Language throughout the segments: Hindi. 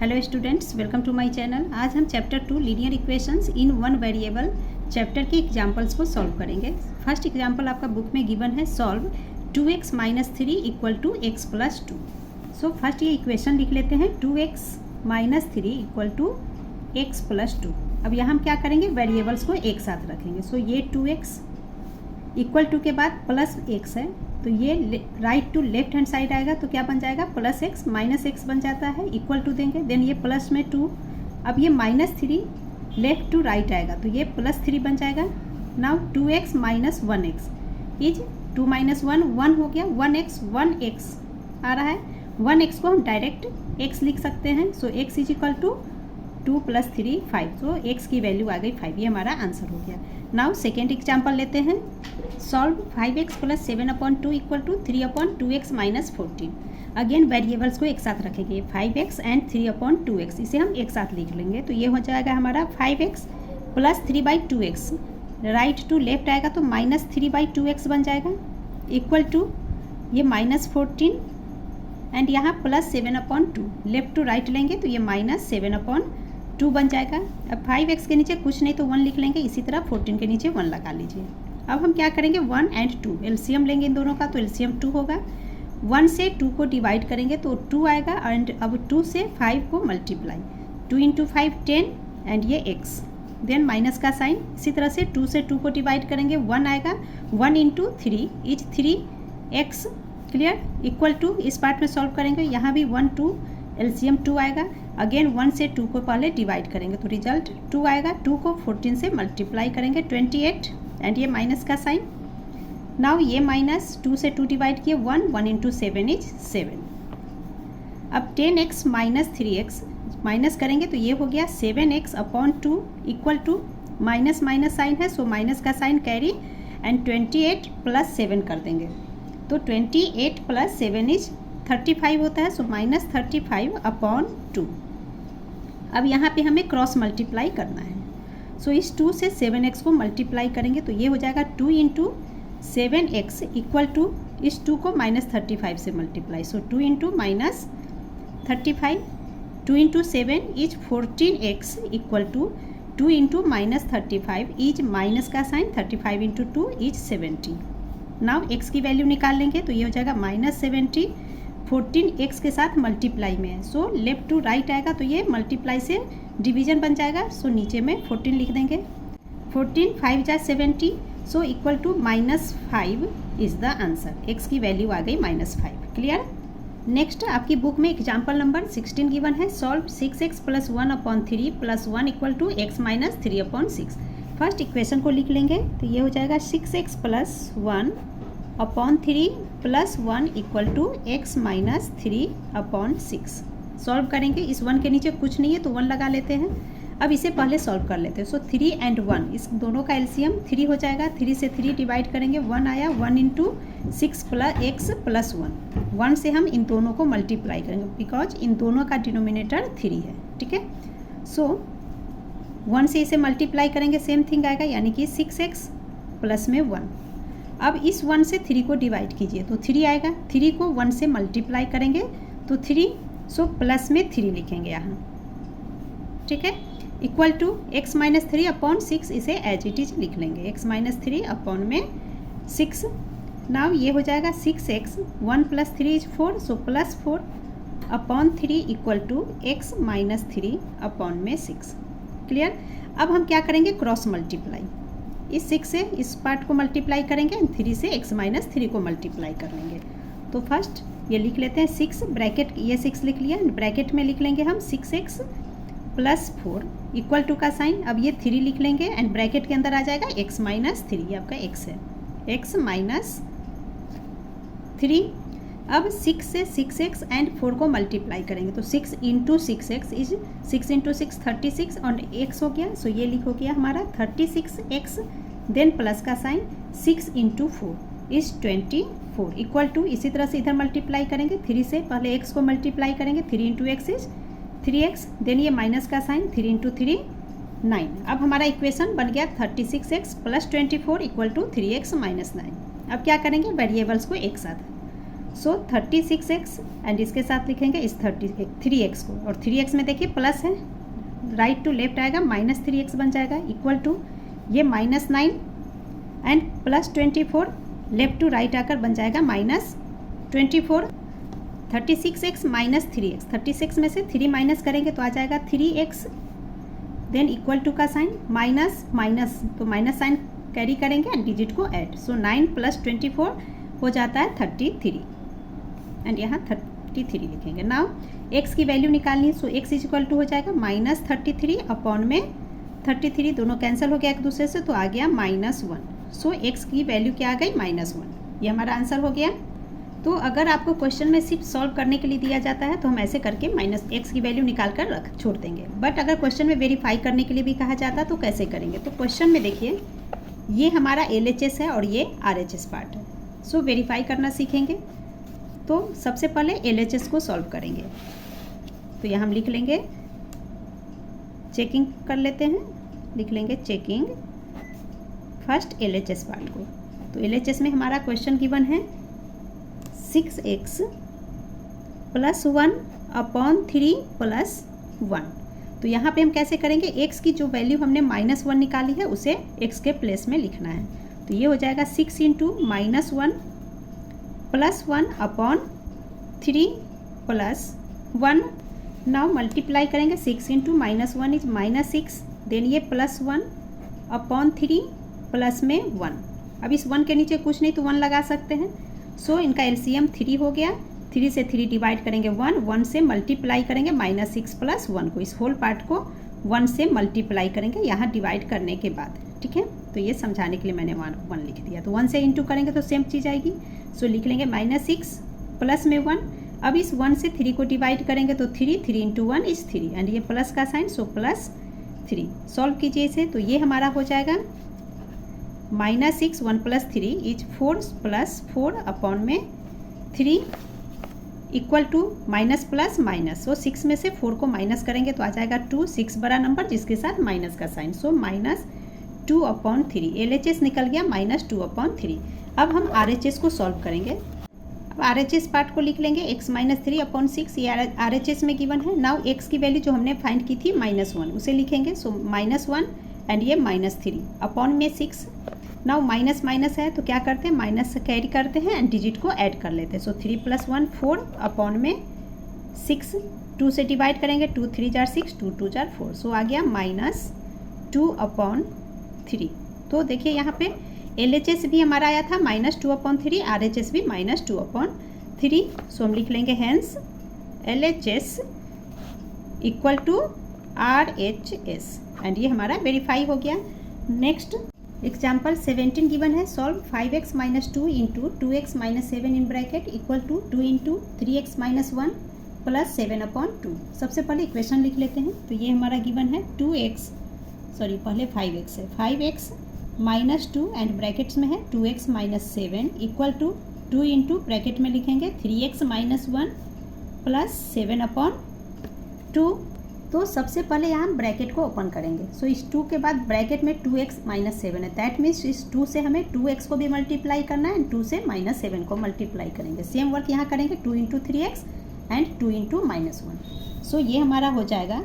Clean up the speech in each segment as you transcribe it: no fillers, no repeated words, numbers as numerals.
Hello students, welcome to my channel. आज हम chapter 2 linear equations in one variable chapter के एग्जांपल्स को सॉल्व करेंगे। फर्स्ट एग्जांपल आपका बुक में गिवन है, solve 2x minus 3 equal to x plus 2। So first ये इक्वेशन लिख लेते हैं, 2x minus 3 equal to x plus 2। अब यहाँ हम क्या करेंगे, वेरिएबल्स को एक साथ रखेंगे। सो ये 2x इक्वल टू के बाद प्लस एक्स है, तो ये right to left hand side आएगा, तो क्या बन जाएगा, प्लस एक्स माइनस एक्स बन जाता है, इक्वल टू देंगे, देन ये प्लस में 2। अब ये माइनस 3 लेफ्ट टू राइट आएगा, तो ये प्लस 3 बन जाएगा। Now 2x minus 1x is 2 minus 1 1 हो गया, 1x आ रहा है। 1x को हम डायरेक्ट x लिख सकते हैं। So x is equal to 2 plus 3 5। So x की वैल्यू आ गई 5, ये हमारा आंसर हो गया। नाउ सेकेंड एग्जाम्पल लेते हैं, solve 5x plus 7/2 equal to 3/2x minus 14। Again variables को एक साथ रखेंगे, 5x एंड 3/2x, इसे हम एक साथ लिख लेंगे। तो ये हो जाएगा हमारा 5x plus 3/2x, right to left आएगा तो माइनस 3/2x बन जाएगा, इक्वल टू ये माइनस 14 एंड यहाँ प्लस 7/2, लेफ्ट टू राइट लेंगे तो ये माइनस 7/2 बन जाएगा। अब 5x के नीचे कुछ नहीं तो 1 लिख लेंगे, इसी तरह 14 के नीचे 1 लगा लीजिए। अब हम क्या करेंगे, 1 एंड 2 एलसीएम लेंगे इन दोनों का, तो एलसीएम 2 होगा। 1 से 2 को डिवाइड करेंगे तो 2 आएगा, एंड अब 2 से 5 को मल्टीप्लाई, 2 इंटू 5 10 एंड ये x, देन माइनस का साइन। इसी तरह से 2 से 2 को डिवाइड करेंगे, 1 आएगा, 1 into 3 is 3x, clear, equal to. इस पार्ट में सॉल्व करेंगे, यहाँ भी 1 2 एलसीएम 2 आएगा। अगेन 1 से 2 को पहले डिवाइड करेंगे तो रिजल्ट 2 आएगा, 2 को 14 से मल्टीप्लाई करेंगे 28 एंड ये माइनस का साइन। नाउ ये माइनस 2 से 2 डिवाइड किए 1 इंटू 7 इज 7। अब 10x माइनस 3x माइनस करेंगे तो ये हो गया 7x/2 equal to, minus minus sign है, सो माइनस का साइन कैरी, एंड 28 प्लस 7 कर देंगे तो 28 प्लस 7 इज 35 होता है, सो माइनस 35/2। अब यहाँ पे हमें क्रॉस मल्टीप्लाई करना है। सो इस 2 से 7x को मल्टीप्लाई करेंगे तो ये हो जाएगा 2 इंटू 7x इक्वल टू, इस 2 को माइनस 35 से multiply, so 2 into minus 35, 2 into 7 is 14x equal to 2 into minus 35 is minus का sign, 35 into 2 is 70। Now x की वैल्यू निकाल लेंगे तो ये हो जाएगा माइनस 70, 14 x के साथ मल्टीप्लाई में है, सो लेफ्ट टू राइट आएगा तो ये मल्टीप्लाई से डिवीजन बन जाएगा। सो नीचे में 14 लिख देंगे, 14 5 जा 70, so equal to -5 is the answer. x की वैल्यू आ गई -5, क्लियर। नेक्स्ट आपकी बुक में एग्जाम्पल नंबर 16 गिवन है, solve 6x plus 1/3 plus 1 equal to x minus 3/6। First equation को लिख लेंगे तो ये हो जाएगा 6x plus 1/3 plus 1 equal to x minus 3/6। Solve करेंगे, इस 1 के नीचे कुछ नहीं है तो 1 लगा लेते हैं। अब इसे पहले सॉल्व कर लेते हैं। सो 3 एंड 1, इस दोनों का एलसीएम 3 हो जाएगा, 3 से 3 डिवाइड करेंगे, 1 आया, 1 इंटू 6 प्लस x प्लस 1 से हम इन दोनों को मल्टीप्लाई करेंगे बिकॉज इन दोनों का डिनोमिनेटर 3 है, ठीक है। सो 1 से इसे मल्टीप्लाई करेंगे, सेम थिंग आएगा, यानी कि 6x प्लस में 1। अब इस 1 से 3 को डिवाइड कीजिए तो 3 आएगा, 3 को 1 से मल्टीप्लाई करेंगे तो 3, सो प्लस में 3 लिखेंगे यहाँ, ठीक है, इक्वल टू x माइनस 3/6, इसे एज इट इज लिख लेंगे, x माइनस 3/6। नाउ ये हो जाएगा 6x, 1 plus 3 is 4, so plus 4/3 equal to x minus 3/6, clear. अब हम क्या करेंगे, क्रॉस मल्टीप्लाई, इस 6 से इस पार्ट को मल्टीप्लाई करेंगे, 3 से x माइनस 3 को मल्टीप्लाई कर लेंगे। तो फर्स्ट ये लिख लेते हैं 6 ब्रैकेट, ये 6 लिख लिया, ब्रैकेट में लिख लेंगे हम 6x प्लस 4 इक्वल टू का साइन, अब ये 3 लिख लेंगे एंड ब्रैकेट के अंदर आ जाएगा x माइनस 3, ये आपका x है, x माइनस 3। अब 6 से 6x एंड 4 को मल्टीप्लाई करेंगे तो 6 इंटू 6x इज 6 इंटू 6 36 और x हो गया, सो ये लिख हो गया हमारा 36x, देन प्लस का sign, 6 into 4 is 24 equal to, इसी तरह से इधर मल्टीप्लाई करेंगे, 3 से पहले x को मल्टीप्लाई करेंगे, 3 into x is 3x, then ये माइनस का साइन, 3 इंटू 3 9। अब हमारा इक्वेशन बन गया 36x plus 24 equal to 3x minus 9। अब क्या करेंगे, वेरिएबल्स को एक साथ, सो 36x एंड इसके साथ लिखेंगे इस 3x को, और 3x में देखिए प्लस है, राइट टू लेफ्ट आएगा -3x बन जाएगा, इक्वल टू ये -9 एंड +24 लेफ्ट टू राइट आकर बन जाएगा -24। 36x माइनस 3x, 36 में से 3 माइनस करेंगे तो आ जाएगा 3x, देन इक्वल टू का साइन माइनस माइनस, तो माइनस साइन कैरी करेंगे एंड डिजिट को ऐड, सो 9 + 24 हो जाता है 33 एंड यहाँ 33 लिखेंगे। नाउ x की वैल्यू निकालनी है, सो x इक्वल टू हो जाएगा -33 अपॉन में 33, दोनों कैंसिल हो गया एक दूसरे से, तो आ गया -1। सो x की वैल्यू क्या आ गई -1, ये हमारा आंसर हो गया। तो अगर आपको क्वेश्चन में सिर्फ सॉल्व करने के लिए दिया जाता है तो हम ऐसे करके -x की वैल्यू निकाल कर छोड़ देंगे, बट अगर क्वेश्चन में वेरीफाई करने के लिए भी कहा जाता है तो कैसे करेंगे। तो क्वेश्चन में देखिए ये हमारा LHS है और ये RHS पार्ट है, सो वेरीफाई करना सीखेंगे। तो सबसे पहले LHS को सॉल्व करेंगे, तो यहाँ हम लिख लेंगे, चेकिंग कर लेते हैं, लिख लेंगे चेकिंग फर्स्ट LHS पार्ट को। तो LHS में हमारा क्वेश्चन गिवन है 6x + 1 अपॉन 3 + 1। तो यहाँ पे हम कैसे करेंगे, x की जो वैल्यू हमने -1 निकाली है उसे x के प्लेस में लिखना है। तो ये हो जाएगा 6 × -1 + 1 अपॉन 3 + 1। नाउ मल्टीप्लाई करेंगे, 6 × -1 इज -6, देन ये +1 अपॉन 3 प्लस में 1। अब इस 1 के नीचे कुछ नहीं तो 1 लगा सकते हैं, सो इनका LCM 3 हो गया, 3 से 3 डिवाइड करेंगे 1, 1 से मल्टीप्लाई करेंगे -6 + 1 को, इस होल पार्ट को 1 से मल्टीप्लाई करेंगे यहाँ डिवाइड करने के बाद, ठीक है। तो ये समझाने के लिए मैंने 1 लिख दिया। तो 1 से इंटू करेंगे तो सेम चीज़ आएगी, सो लिख लेंगे -6 प्लस में 1। अब इस 1 से 3 को डिवाइड करेंगे तो 3 × 1 इज 3 एंड ये प्लस का साइन, सो +3। सॉल्व कीजिए इसे, तो ये हमारा हो जाएगा -6 1 + 3 इज 4 + 4 अपॉन में 3 equal to minus plus minus, so 6 में से 4 को माइनस करेंगे तो आ जाएगा 2, 6 बड़ा नंबर जिसके साथ माइनस का साइन, सो -2/3। LHS निकल गया -2/3। अब हम RHS को सॉल्व करेंगे। अब RHS पार्ट को लिख लेंगे, x - 3/6, ये RHS में गिवन है। नाउ x की वैल्यू जो हमने फाइंड की थी -1 उसे लिखेंगे, सो -1 एंड ये -3 अपॉन में 6। नाउ माइनस माइनस है तो क्या करते हैं, माइनस से कैरी करते हैं एंड डिजिट को ऐड कर लेते हैं, सो 3 + 1 4 अपॉन में 6, 2 से डिवाइड करेंगे, 2 3 जार 6, 2 2 जार 4, सो आ गया -2/3। तो देखिए यहाँ पे LHS भी हमारा आया था -2/3, RHS भी -2/3, सो हम लिख लेंगे hence LHS equal to RHS and ये हमारा वेरीफाई हो गया। नेक्स्ट एग्जाम्पल 17 गिवन है, solve 5x - 2 × 2x - 7 in bracket equal to 2 × 3x - 1 + 7/2। सबसे पहले इक्वेशन लिख लेते हैं। तो ये हमारा गिवन है 5x है, 5x - 2 एंड ब्रैकेट्स में है 2x - 7 इक्वल टू 2 × ब्रैकेट में लिखेंगे 3x - 1 + 7/2। तो सबसे पहले यहाँ हम ब्रैकेट को ओपन करेंगे, सो इस 2 के बाद ब्रैकेट में 2x - 7 है, दैट मीन्स इस 2 से हमें 2x को भी मल्टीप्लाई करना है एंड 2 से -7 को मल्टीप्लाई करेंगे। सेम वर्क यहाँ करेंगे, 2 × 3x एंड 2 × -1। सो ये हमारा हो जाएगा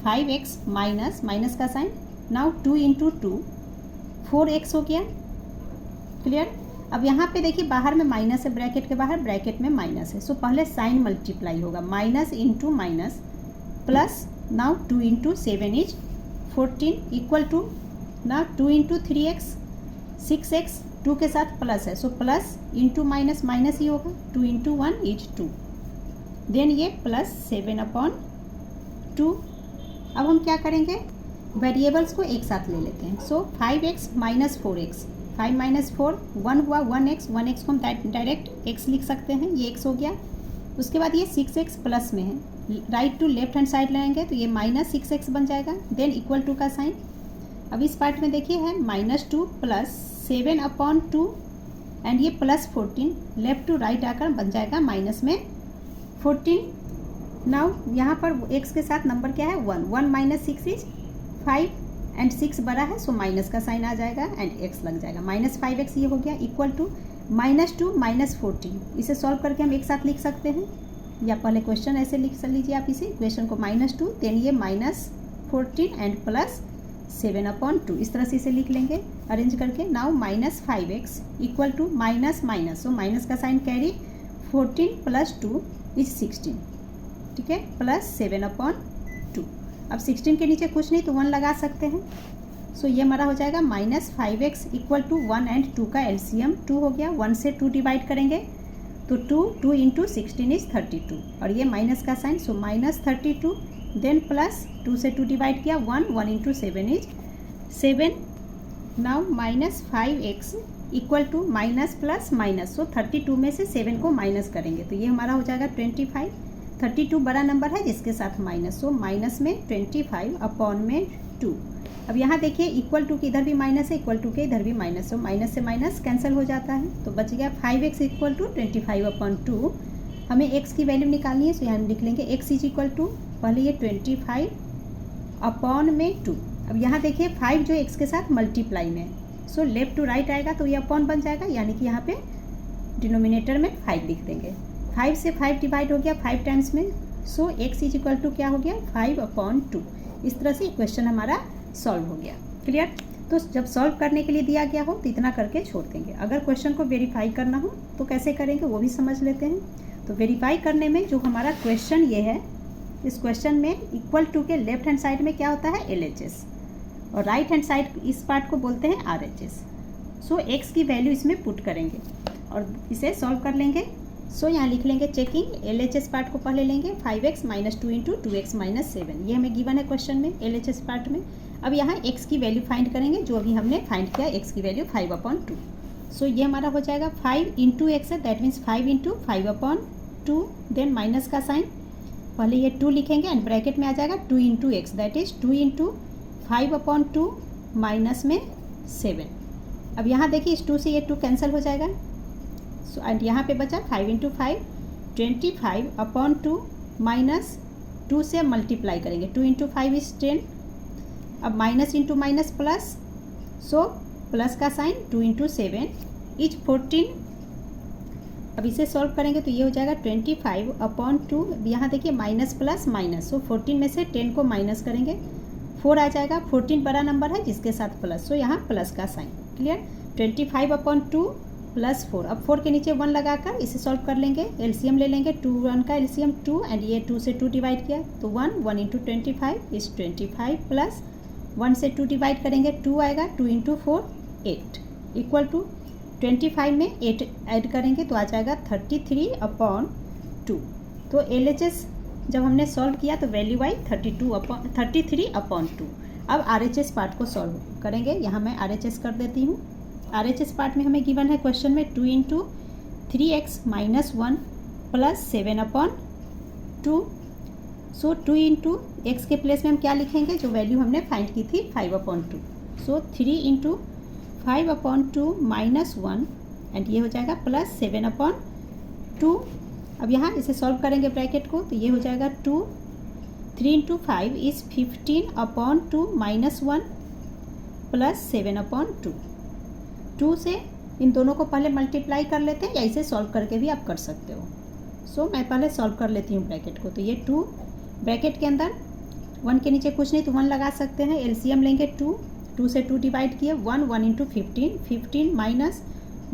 5x माइनस का साइन, नाउ 2 × 2 4x हो गया, क्लियर। अब यहाँ पे देखिए बाहर में माइनस है, ब्रैकेट के बाहर, ब्रैकेट में माइनस है, सो पहले साइन मल्टीप्लाई होगा, minus into minus plus, now 2 × 7 is 14 equal to, now 2 × 3x 6x, 2 के साथ प्लस है, so plus into minus minus ही होगा, 2 × 1 इज 2, देन ये +7/2। अब हम क्या करेंगे, वेरिएबल्स को एक साथ ले लेते हैं, सो 5x - 4x, 5 - 4 1 हुआ, 1x को हम डायरेक्ट x लिख सकते हैं, ये x हो गया। उसके बाद ये 6x प्लस में है, right to left hand side लाएंगे तो ये -6x बन जाएगा, देन इक्वल टू का साइन। अब इस पार्ट में देखिए है -2 + 7/2 एंड ये +14, लेफ्ट टू राइट आकर बन जाएगा माइनस में 14। नाउ यहाँ पर x के साथ नंबर क्या है, 1, 1 - 6 इज 5 एंड 6 बड़ा है, सो माइनस का साइन आ जाएगा एंड x लग जाएगा, -5x ये हो गया इक्वल टू। -2 -14, इसे सॉल्व करके हम एक साथ लिख सकते हैं, या पहले क्वेश्चन ऐसे लिख लीजिए आप इसे, इक्वेशन को -2 देन ये -14 एंड +7/2, इस तरह से इसे लिख लेंगे अरेंज करके। Now -5x equal to minus minus, so minus का साइन कैरी, 14 + 2 इज 16, ठीक है, +7/2। अब 16 के नीचे कुछ नहीं तो 1 लगा सकते हैं, सो ये हमारा हो जाएगा -5x इक्वल टू 1 एंड 2 का एलसीएम 2 हो गया, 1 से 2 डिवाइड करेंगे तो 2 × 16 इज 32, और ये माइनस का साइन, सो -32 देन +2 से 2 डिवाइड किया 1 × 7 is 7। Now -5x equal to minus plus minus, so 32 में से 7 को माइनस करेंगे तो ये हमारा हो जाएगा 25। 32 बड़ा नंबर है जिसके साथ माइनस, सो माइनस में 25/2। अब यहाँ देखिए इक्वल टू के इधर भी माइनस है, इक्वल टू के इधर भी माइनस, सो माइनस से माइनस कैंसिल हो जाता है, तो बच गया 5x इक्वल टू 25/2। हमें x की वैल्यू निकालनी है, सो यहाँ हम लिख लेंगे x इज इक्वल टू, पहले ये 25/2। अब यहाँ देखिए 5 जो x के साथ मल्टीप्लाई में, सो लेफ्ट टू राइट आएगा तो ये अपॉन बन जाएगा, यानी कि यहाँ पे डिनोमिनेटर में 5 लिख देंगे। 5 से 5 डिवाइड हो गया 5 टाइम्स में, सो x इज इक्वल टू क्या हो गया 5/2। इस तरह से इक्वेशन हमारा सॉल्व हो गया। क्लियर? तो जब सॉल्व करने के लिए दिया गया हो तो इतना करके छोड़ देंगे। अगर क्वेश्चन को वेरीफाई करना हो तो कैसे करेंगे वो भी समझ लेते हैं। तो वेरीफाई करने में जो हमारा क्वेश्चन ये है, इस क्वेश्चन में इक्वल टू के लेफ्ट हैंड साइड में क्या होता है LHS, और राइट हैंड साइड इस पार्ट को बोलते हैं RHS। सो x की वैल्यू इसमें पुट करेंगे और इसे सॉल्व कर लेंगे। सो यहाँ लिख लेंगे चेकिंग, LHS पार्ट को पहले लेंगे 5x - 2 × 2x - 7, ये हमें गिवन है क्वेश्चन में LHS पार्ट में। अब यहाँ x की वैल्यू फाइंड करेंगे, जो अभी हमने फाइंड किया x की वैल्यू 5/2। सो ये हमारा हो जाएगा 5 × x है, दैट मीन्स 5 × 5/2, देन माइनस का साइन, पहले ये 2 लिखेंगे एंड ब्रैकेट में आ जाएगा 2 × x, दैट इज 2 × 5/2 माइनस में 7। अब यहाँ देखिए इस 2 से ये 2 कैंसिल हो जाएगा, सो एंड यहाँ पे बचा 5 × 5 25/2 माइनस 2 से मल्टीप्लाई करेंगे, 2 × 5 इज 10। अब minus into minus plus, so plus का साइन 2 × 7 इज 14। अब इसे सॉल्व करेंगे तो ये हो जाएगा 25/2। यहाँ देखिए माइनस प्लस माइनस, सो 14 में से 10 को माइनस करेंगे 4 आ जाएगा। 14 बड़ा नंबर है जिसके साथ प्लस, सो यहाँ प्लस का साइन। क्लियर? 25/2 + 4। अब 4 के नीचे 1 लगाकर इसे सॉल्व कर लेंगे, एलसीएम ले लेंगे, 2 1 का एलसीएम 2 एंड ये 2 से 2 डिवाइड किया तो 1 × 25 इज 25 प्लस 1 से 2 डिवाइड करेंगे 2 आएगा, 2 × 4 8 इक्वल टू 25 में 8 ऐड करेंगे तो आ जाएगा 33/2। तो LHS जब हमने सॉल्व किया तो वैल्यू आई 33/2। अब RHS पार्ट को सॉल्व करेंगे, यहाँ मैं RHS कर देती हूँ। RHS पार्ट में हमें गिवन है क्वेश्चन में 2 × 3x - 1 + 7/2। सो 2 × x के प्लेस में हम क्या लिखेंगे, जो वैल्यू हमने फाइंड की थी 5/2। सो 3 × 5/2 - 1 एंड ये हो जाएगा +7/2। अब यहाँ इसे सॉल्व करेंगे ब्रैकेट को तो ये हो जाएगा 2 3 × 5 इज 15/2 - 1 + 7/2। 2 से इन दोनों को पहले मल्टीप्लाई कर लेते हैं, या इसे सॉल्व करके भी आप कर सकते हो। सो मैं पहले सॉल्व कर लेती हूँ ब्रैकेट को, तो ये 2 ब्रैकेट के अंदर 1 के नीचे कुछ नहीं तो 1 लगा सकते हैं, एलसीएम लेंगे 2 से 2 डिवाइड किए 1 × 15 15 माइनस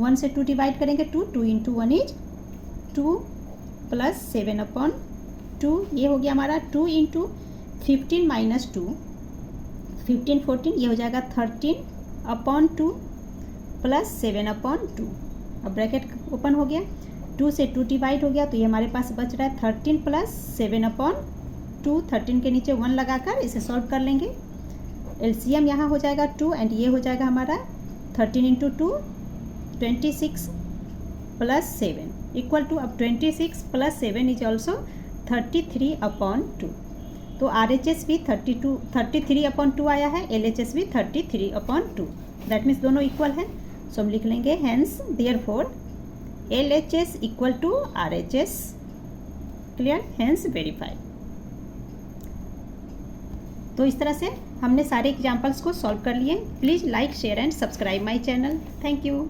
1 से 2 डिवाइड करेंगे 2 × 1 इज 2 + 7/2। ये हो गया हमारा 2 × 15 - 2 15 14, ये हो जाएगा 13/2 + 7/2। अब ब्रैकेट ओपन हो गया, 2 से 2 डिवाइड हो गया तो ये हमारे पास बच रहा है 13 + 7/2। 13 के नीचे 1 लगाकर इसे सॉल्व कर लेंगे, एलसीएम यहाँ हो जाएगा 2 एंड ये हो जाएगा हमारा 13 × 2 26 + 7 इक्वल टू, अब 26 + 7 इज ऑल्सो 33/2। तो RHS भी 33/2 आया है, LHS भी 33/2, दैट मीन्स दोनों इक्वल है। सो हम लिख लेंगे hence therefore LHS equal to RHS। Clear? Hence verify. तो इस तरह से हमने सारे एग्जाम्पल्स को सॉल्व कर लिए। Please like share and subscribe my channel. Thank you.